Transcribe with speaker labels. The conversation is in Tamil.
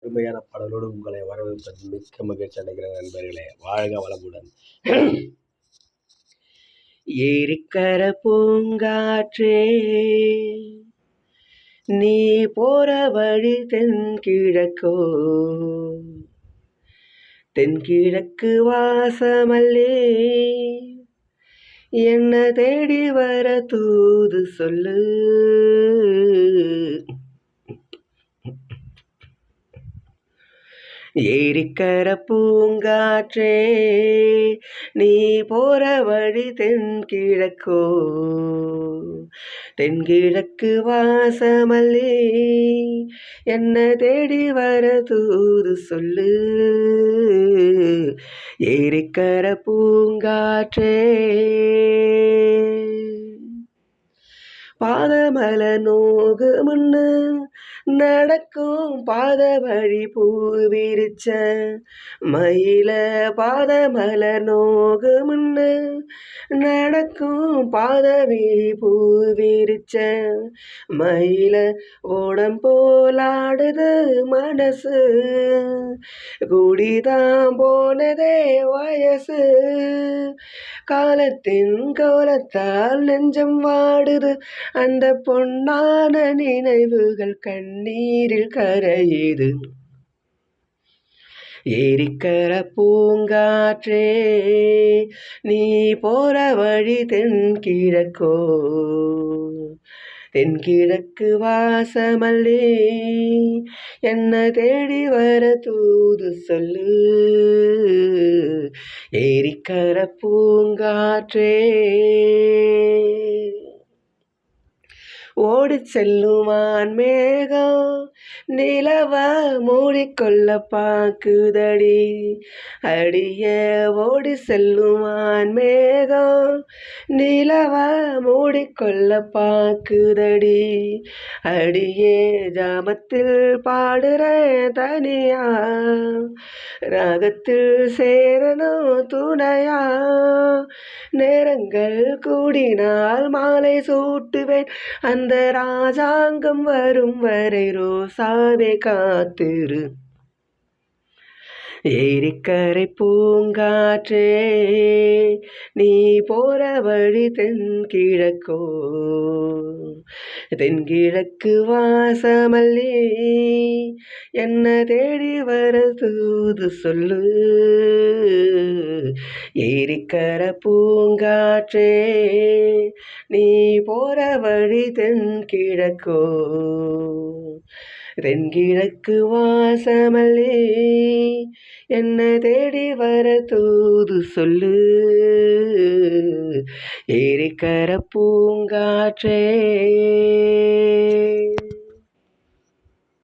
Speaker 1: அருமையான பாடலோடு உங்களை வரவேற்பதில் மிக்க மகிழ்ச்சி அடைகிற நண்பர்களே. வாழ்க வளமுடன். ஏரிக்கர பூங்காற்றே, நீ போற வழி தென்கிழக்கோ, தென்கிழக்கு வாசமல்லே, என்ன தேடி வர தூது சொல்லு. ஏரிக்கர பூங்காற்றே, நீ போற வழி தென்கிழக்கோ, தென்கிழக்கு வாசமல்லே, என்ன தேடி வர தூது சொல்லு. ஏரிக்கர பூங்காற்றே, பாதமல நோகு முன்னு நடக்கும் பாத வழி பூ விரிச்ச மயில, பாதமல நோகு முன்னு நடக்கும் பாத வழி பூ விரிச்ச மயில, ஓடம் போலாடுது மனசு, குடிதான் போனதே வயசு, காலத்தின் கோலத்தால் நெஞ்சம் வாடுது, அந்த பொன்னான நினைவுகள் கண்ணீரில் கரையுது. ஏரிக்கர பூங்காற்றே, நீ போற வழி தென்கிழக்கோ, தென்கிழக்கு வாசமல்லே, என்ன தேடி வர தூது சொல்லு. ஏரிக்கர பூங்காற்றே, ஓடி செல்லுமான் மேகம் நிலவ மூடிக்கொள்ள பாக்குதடி, அடிய ஓடி செல்லுமான் மேகம் நிலவ மூடிக்கொள்ள பாக்குதடி, அடியே ஜாமத்தில் பாடுறேன் தனியா, ராகத்தில் சேரணும் துணையா, நேரங்கள் கூடினால் மாலை சூட்டுவேன், அந்த ராஜாங்கம் வரும் வரை ரோசாவே காத்திரு. ஏரிக்கரை பூங்காற்றே, நீ போற வழி தென்கிழக்கோ, தென்கிழக்கு வாசமல்லே, என்ன தேடி வர தூது சொல்லு. ஏரிக்கர பூங்காற்றே, நீ போற வழி தென்கிழக்கோ, தென்கிழக்கு வாசமல்லே, என்ன தேடி வர தூது சொல்லு. ஏரிக்கர பூங்காற்றே.